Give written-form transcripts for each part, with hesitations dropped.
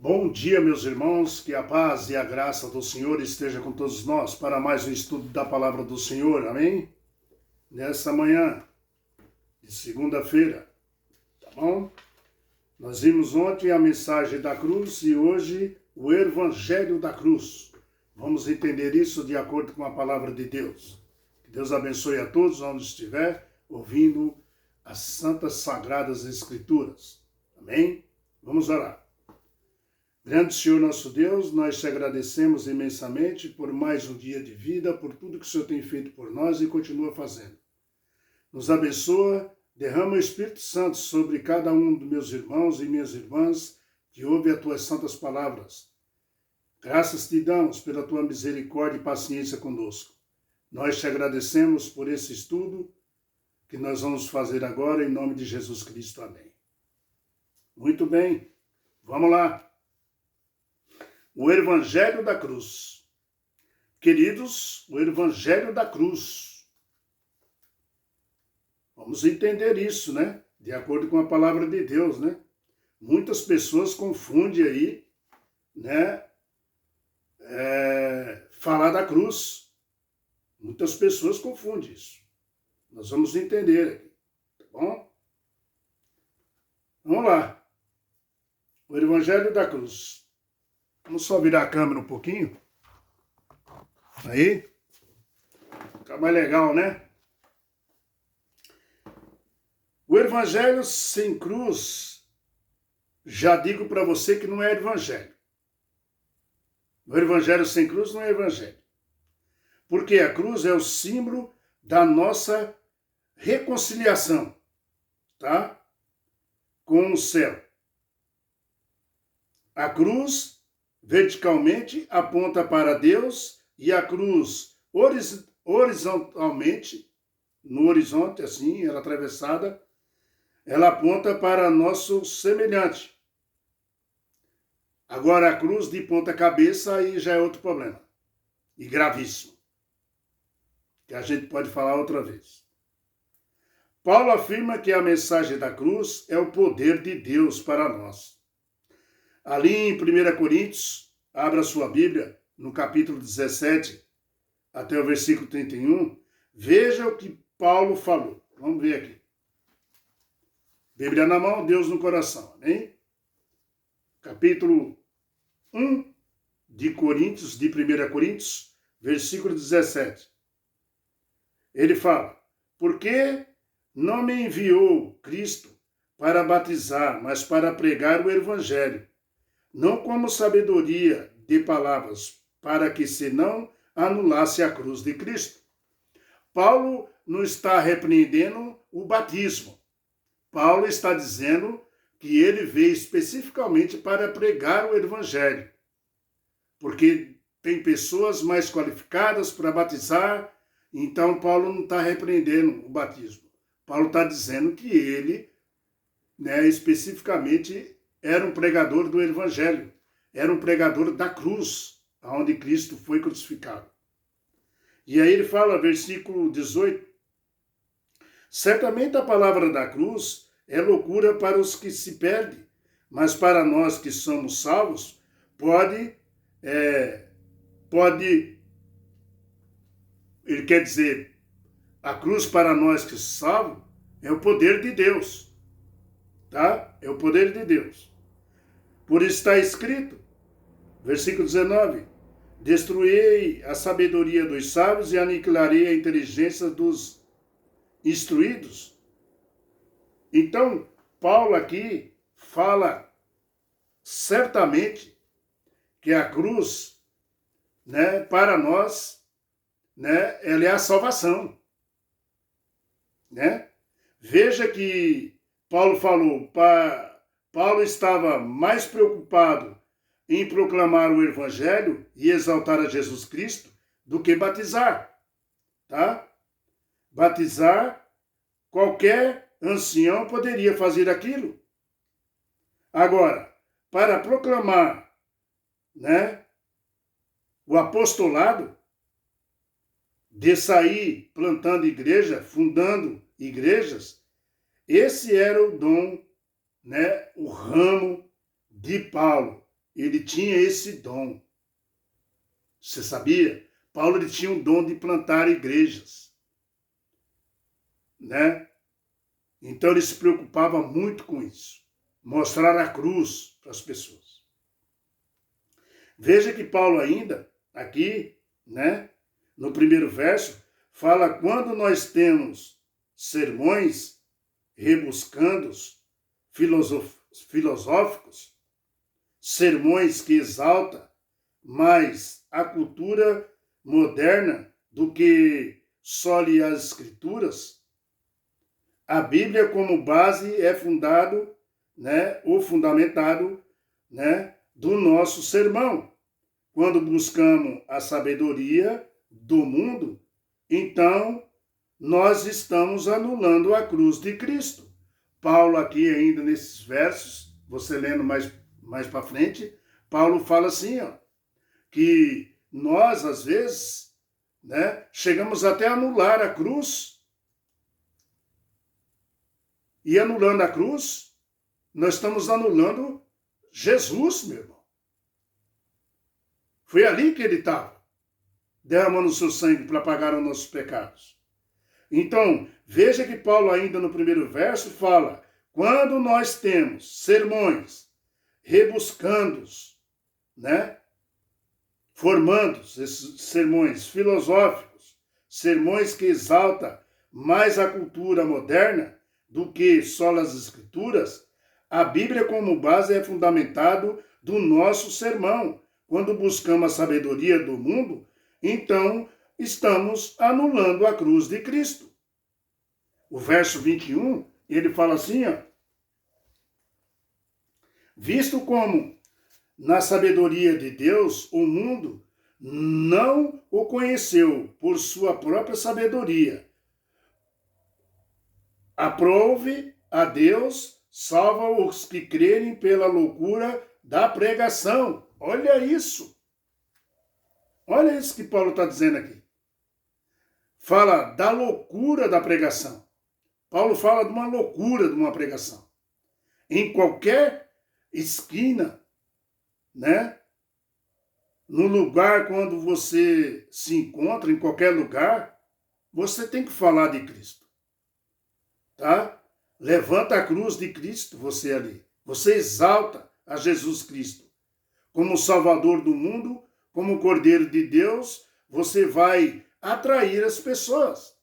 Bom dia, meus irmãos, que a paz e a graça do Senhor esteja com todos nós para mais um estudo da palavra do Senhor, amém? Nessa manhã de segunda-feira, tá bom? Nós vimos ontem a mensagem da cruz e hoje o evangelho da cruz. Vamos entender isso de acordo com a palavra de Deus. Que Deus abençoe a todos onde estiver ouvindo as santas sagradas escrituras, amém? Vamos orar. Grande Senhor nosso Deus, nós te agradecemos imensamente por mais um dia de vida, por tudo que o Senhor tem feito por nós e continua fazendo. Nos abençoa, derrama o Espírito Santo sobre cada um dos meus irmãos e minhas irmãs que ouve as tuas santas palavras. Graças te damos pela tua misericórdia e paciência conosco. Nós te agradecemos por esse estudo que nós vamos fazer agora em nome de Jesus Cristo. Amém. Muito bem, vamos lá. O Evangelho da Cruz. Queridos, o Evangelho da Cruz. Vamos entender isso, né? De acordo com a palavra de Deus, né? Muitas pessoas confundem aí, né? Falar da cruz. Muitas pessoas confundem isso. Nós vamos entender aqui, tá bom? Vamos lá. O Evangelho da Cruz. Vamos só virar a câmera um pouquinho. Aí. Fica mais legal, né? O evangelho sem cruz, já digo para você que não é evangelho. O evangelho sem cruz não é evangelho. Porque a cruz é o símbolo da nossa reconciliação, tá? Com o céu. A cruz verticalmente aponta para Deus e a cruz horizontalmente, no horizonte, assim, ela atravessada, ela aponta para nosso semelhante. Agora a cruz de ponta cabeça aí já é outro problema, e gravíssimo, que a gente pode falar outra vez. Paulo afirma que a mensagem da cruz é o poder de Deus para nós. Ali em 1 Coríntios, abra sua Bíblia, no capítulo 17, até o versículo 31, veja o que Paulo falou. Vamos ver aqui. Bíblia na mão, Deus no coração, amém? Capítulo 1 de 1 Coríntios, versículo 17. Ele fala, porque não me enviou Cristo para batizar, mas para pregar o evangelho, não como sabedoria de palavras, para que se não anulasse a cruz de Cristo. Paulo não está repreendendo o batismo. Paulo está dizendo que ele veio especificamente para pregar o evangelho. Porque tem pessoas mais qualificadas para batizar, então Paulo não está repreendendo o batismo. Paulo está dizendo que ele, especificamente, era um pregador do evangelho, era um pregador da cruz, onde Cristo foi crucificado. E aí ele fala, versículo 18, certamente a palavra da cruz é loucura para os que se perdem, mas para nós que somos salvos, ele quer dizer, a cruz para nós que somos salvos é o poder de Deus, tá? É o poder de Deus. Por isso está escrito, versículo 19, destruirei a sabedoria dos sábios e aniquilarei a inteligência dos instruídos. Então, Paulo aqui fala certamente que a cruz, para nós, ela é a salvação. Veja que Paulo falou, Paulo estava mais preocupado em proclamar o evangelho e exaltar a Jesus Cristo do que batizar, tá? Batizar, qualquer ancião poderia fazer aquilo. Agora, para proclamar, o apostolado, de sair plantando igreja, fundando igrejas, esse era o dom, o ramo de Paulo. ele tinha esse dom. Você sabia? Paulo ele tinha um dom de plantar igrejas, né? Então ele se preocupava muito com isso, mostrar a cruz para as pessoas. Veja que Paulo ainda, aqui, né, no primeiro verso, fala quando nós temos sermões rebuscandos, filosóficos, sermões que exaltam mais a cultura moderna do que só as escrituras, a Bíblia como base é fundado, né, ou fundamentado, né, do nosso sermão. Quando buscamos a sabedoria do mundo, então nós estamos anulando a cruz de Cristo. Paulo aqui ainda nesses versos, você lendo mais para frente, Paulo fala assim, ó, que nós às vezes, né, chegamos até a anular a cruz. E anulando a cruz, nós estamos anulando Jesus, meu irmão. Foi ali que ele estava, derramando o seu sangue para pagar os nossos pecados. Então, veja que Paulo ainda no primeiro verso fala, quando nós temos sermões rebuscandos, né, formando esses sermões filosóficos, sermões que exaltam mais a cultura moderna do que só as escrituras, a Bíblia como base é fundamentado do nosso sermão. Quando buscamos a sabedoria do mundo, então estamos anulando a cruz de Cristo. O verso 21, ele fala assim, ó, visto como na sabedoria de Deus o mundo não o conheceu por sua própria sabedoria, aprove a Deus, salva os que crerem pela loucura da pregação. Olha isso. Olha isso que Paulo está dizendo aqui. Fala da loucura da pregação. Paulo fala de uma loucura de uma pregação. Em qualquer esquina, né? No lugar quando você se encontra, em qualquer lugar, você tem que falar de Cristo. Tá? Levanta a cruz de Cristo, você ali. Você exalta a Jesus Cristo. Como Salvador do mundo, como Cordeiro de Deus, você vai atrair as pessoas.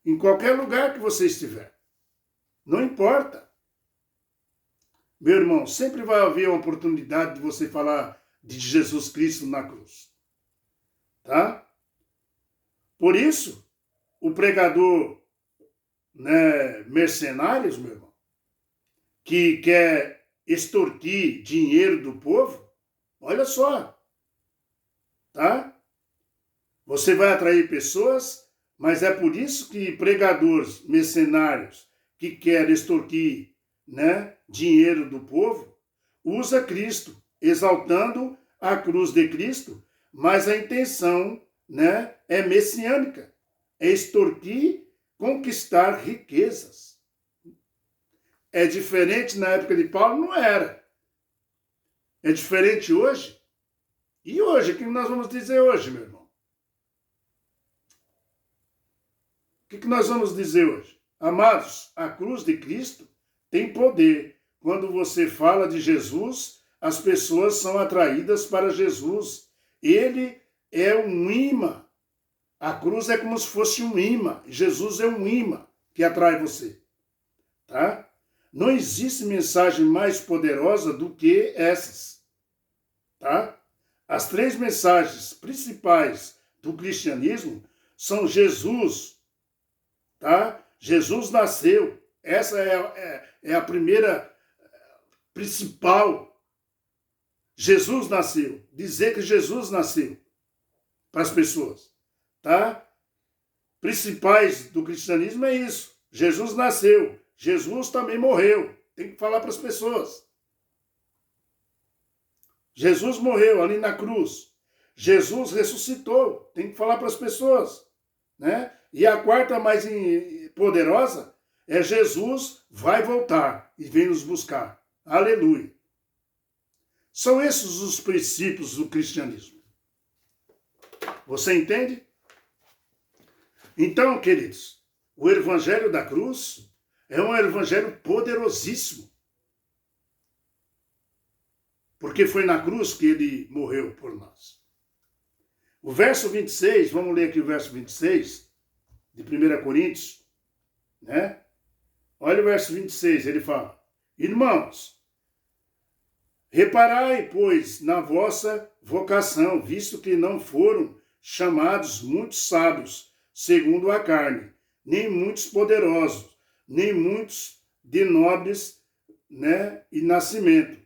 Em qualquer lugar que você estiver. Não importa. Meu irmão, sempre vai haver uma oportunidade de você falar de Jesus Cristo na cruz. Tá? Por isso, o pregador, né, mercenários, meu irmão, que quer extorquir dinheiro do povo, olha só, tá? Você vai atrair pessoas, mas é por isso que pregadores mercenários que querem extorquir, né, dinheiro do povo, usa Cristo, exaltando a cruz de Cristo, mas a intenção, né, é messiânica, é extorquir, conquistar riquezas. É diferente na época de Paulo? Não era. É diferente hoje? E hoje? O que nós vamos dizer hoje, meu irmão? O que nós vamos dizer hoje? Amados, a cruz de Cristo tem poder. Quando você fala de Jesus, as pessoas são atraídas para Jesus. Ele é um imã. A cruz é como se fosse um imã. Jesus é um imã que atrai você. Tá? Não existe mensagem mais poderosa do que essas. Tá? As 3 mensagens principais do cristianismo são Jesus. Tá? Jesus nasceu. Essa é a primeira principal. Jesus nasceu. Dizer que Jesus nasceu para as pessoas. Tá? Principais do cristianismo é isso. Jesus nasceu. Jesus também morreu. Tem que falar para as pessoas. Jesus morreu ali na cruz. Jesus ressuscitou. Tem que falar para as pessoas. Né? E a quarta mais poderosa é Jesus vai voltar e vem nos buscar. Aleluia. São esses os princípios do cristianismo. Você entende? Então, queridos, o evangelho da cruz é um evangelho poderosíssimo. Porque foi na cruz que ele morreu por nós. O verso 26, vamos ler aqui o verso 26 de 1 Coríntios, né? Olha o verso 26, ele fala: irmãos, reparai, pois, na vossa vocação, visto que não foram chamados muitos sábios, segundo a carne, nem muitos poderosos, nem muitos de nobres, né, e nascimento.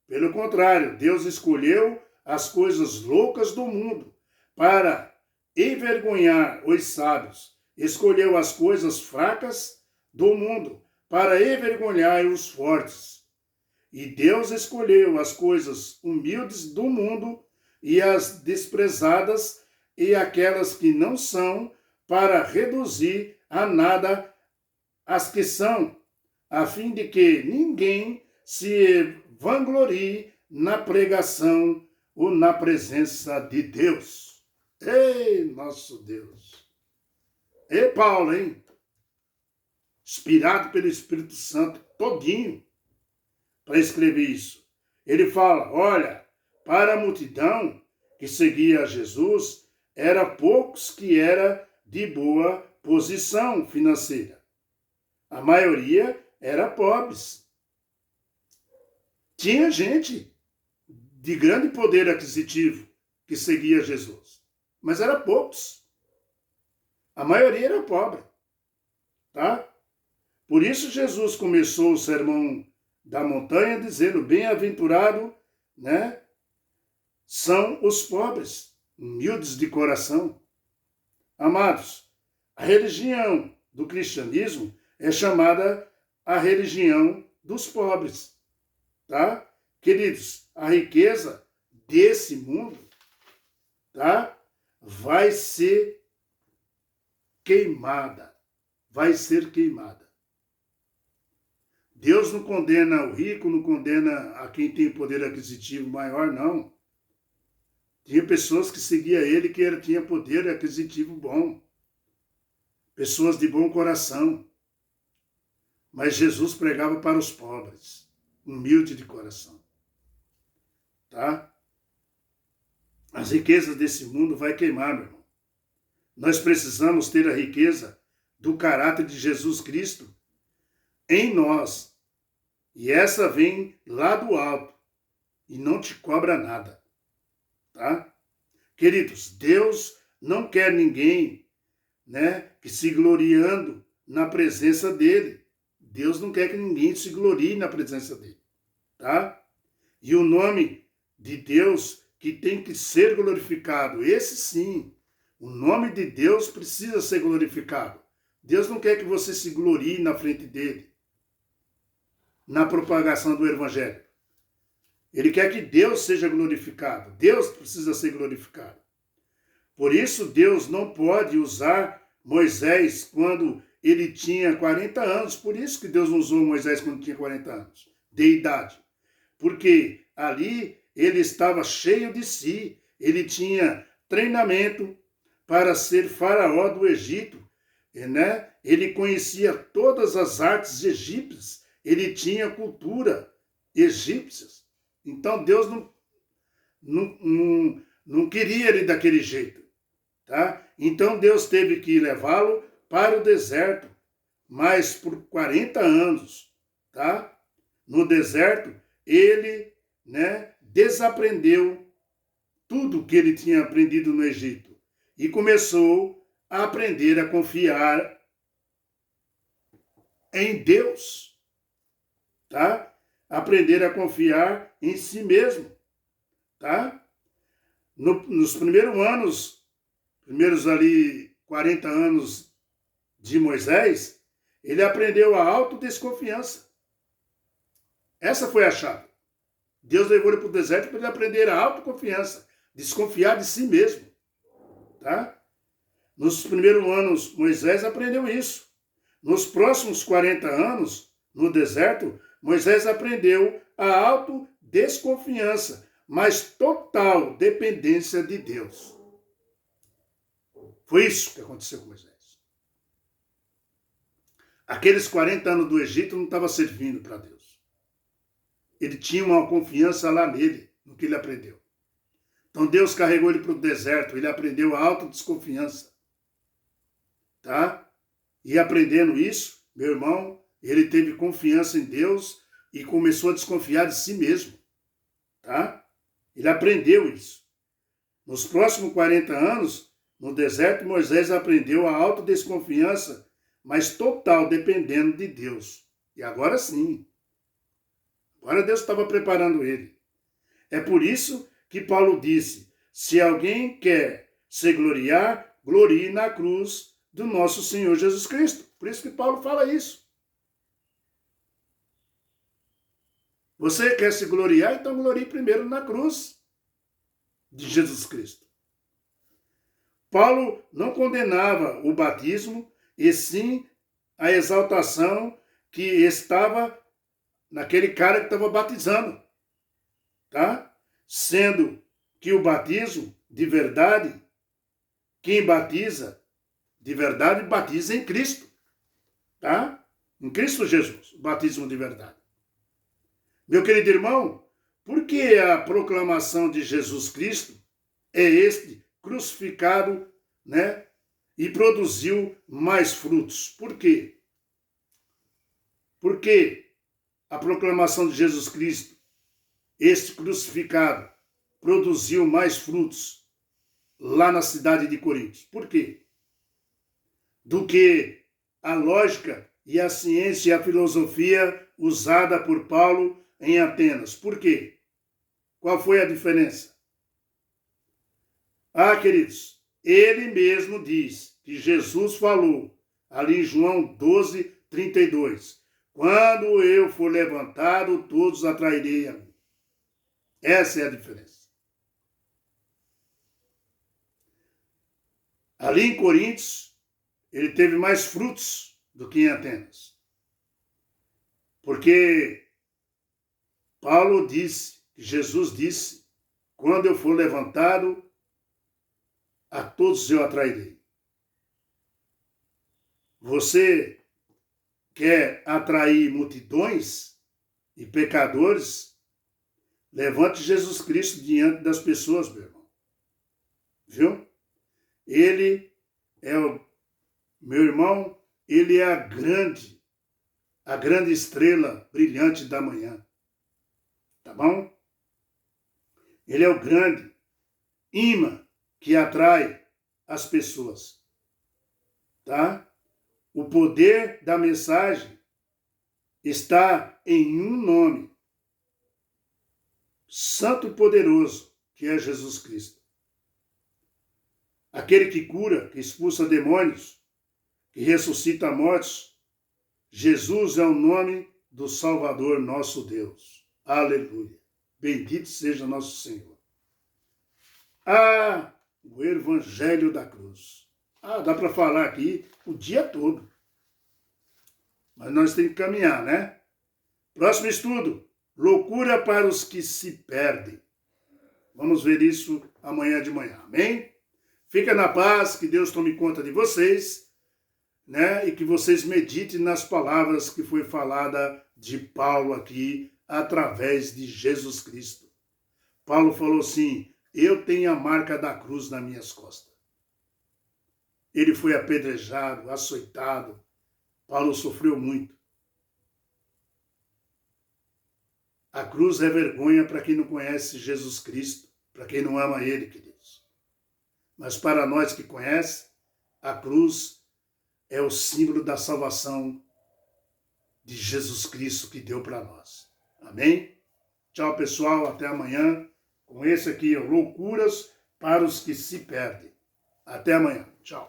Pelo contrário, Deus escolheu as coisas loucas do mundo para envergonhar os sábios. Escolheu as coisas fracas do mundo para envergonhar os fortes. E Deus escolheu as coisas humildes do mundo e as desprezadas e aquelas que não são, para reduzir a nada as que são, a fim de que ninguém se vanglorie na pregação ou na presença de Deus. Ei, nosso Deus! E Paulo, hein? Inspirado pelo Espírito Santo todinho para escrever isso. Ele fala, olha, para a multidão que seguia Jesus, era poucos que era de boa posição financeira. A maioria era pobres. Tinha gente de grande poder aquisitivo que seguia Jesus, mas era poucos. A maioria era pobre, tá? Por isso Jesus começou o sermão da montanha dizendo, bem-aventurado, né, são os pobres, humildes de coração. Amados, a religião do cristianismo é chamada a religião dos pobres, tá? Queridos, a riqueza desse mundo, tá? Vai ser queimada. Vai ser queimada. Deus não condena o rico, não condena a quem tem poder aquisitivo maior, não. Tinha pessoas que seguiam ele que tinha poder aquisitivo bom. Pessoas de bom coração. Mas Jesus pregava para os pobres, humilde de coração. Tá? As riquezas desse mundo vai queimar, meu irmão. Nós precisamos ter a riqueza do caráter de Jesus Cristo em nós. E essa vem lá do alto e não te cobra nada. Tá? Queridos, Deus não quer ninguém, né, que se gloriando na presença dele. Deus não quer que ninguém se glorie na presença dele. Tá? E o nome de Deus que tem que ser glorificado, esse sim, o nome de Deus precisa ser glorificado. Deus não quer que você se glorie na frente dele, na propagação do evangelho. Ele quer que Deus seja glorificado. Deus precisa ser glorificado. Por isso, Deus não pode usar Moisés quando ele tinha 40 anos. Por isso que Deus não usou Moisés quando tinha 40 anos de idade. Porque ali ele estava cheio de si. Ele tinha treinamento para ser faraó do Egito, né? Ele conhecia todas as artes egípcias. Ele tinha cultura egípcia. Então Deus não queria ele daquele jeito. Tá? Então Deus teve que levá-lo para o deserto, mas por 40 anos. Tá? No deserto, ele, né, desaprendeu tudo que ele tinha aprendido no Egito e começou a aprender a confiar em Deus. Tá? Aprender a confiar em si mesmo, tá? Nos primeiros ali 40 anos de Moisés, ele aprendeu a autodesconfiança. Essa foi a chave. Deus levou ele para o deserto para ele aprender a autoconfiança, desconfiar de si mesmo, tá? Nos primeiros anos, Moisés aprendeu isso. Nos próximos 40 anos, no deserto, Moisés aprendeu a desconfiança, mas total dependência de Deus. Foi isso que aconteceu com Moisés. Aqueles 40 anos do Egito não estavam servindo para Deus. Ele tinha uma confiança lá nele, no que ele aprendeu. Então Deus carregou ele para o deserto, ele aprendeu a autodesconfiança. Tá? E aprendendo isso, meu irmão, ele teve confiança em Deus e começou a desconfiar de si mesmo. Tá? Ele aprendeu isso. Nos próximos 40 anos, no deserto, Moisés aprendeu a autodesconfiança, mas total, dependendo de Deus. E agora sim. Agora Deus estava preparando ele. É por isso que Paulo disse, se alguém quer se gloriar, glorie na cruz do nosso Senhor Jesus Cristo. Por isso que Paulo fala isso. Você quer se gloriar? Então glorie primeiro na cruz de Jesus Cristo. Paulo não condenava o batismo, e sim a exaltação que estava naquele cara que estava batizando. Tá? Sendo que o batismo de verdade, quem batiza de verdade, batiza em Cristo. Tá? Em Cristo Jesus, o batismo de verdade. Meu querido irmão, por que a proclamação de Jesus Cristo é este crucificado, né? E produziu mais frutos? Por quê? Porque a proclamação de Jesus Cristo, este crucificado, produziu mais frutos lá na cidade de Corinto. Por quê? Do que a lógica e a ciência e a filosofia usada por Paulo em Atenas. Por quê? Qual foi a diferença? Ah, queridos, ele mesmo diz que Jesus falou, ali em João 12, 32, quando eu for levantado, todos atrairei a mim. Essa é a diferença. Ali em Coríntios, ele teve mais frutos do que em Atenas. Porque Paulo disse, Jesus disse, quando eu for levantado, a todos eu atrairei. Você quer atrair multidões e pecadores? Levante Jesus Cristo diante das pessoas, meu irmão. Viu? Ele é meu irmão, ele é a grande estrela brilhante da manhã. Tá bom? Ele é o grande imã que atrai as pessoas. Tá? O poder da mensagem está em um nome, santo e poderoso, que é Jesus Cristo. Aquele que cura, que expulsa demônios, que ressuscita mortos. Jesus é o nome do Salvador, nosso Deus. Aleluia. Bendito seja nosso Senhor. Ah, o Evangelho da Cruz. Ah, dá para falar aqui o dia todo. Mas nós temos que caminhar, né? Próximo estudo. Loucura para os que se perdem. Vamos ver isso amanhã de manhã. Amém? Fica na paz, que Deus tome conta de vocês, né? E que vocês meditem nas palavras que foi falada de Paulo aqui, através de Jesus Cristo. Paulo falou assim, eu tenho a marca da cruz nas minhas costas. Ele foi apedrejado, açoitado. Paulo sofreu muito. A cruz é vergonha para quem não conhece Jesus Cristo, para quem não ama Ele, queridos. Mas para nós que conhecem, a cruz é o símbolo da salvação de Jesus Cristo que deu para nós. Amém? Tchau, pessoal. Até amanhã. Com esse aqui, Loucuras para os que se perdem. Até amanhã. Tchau.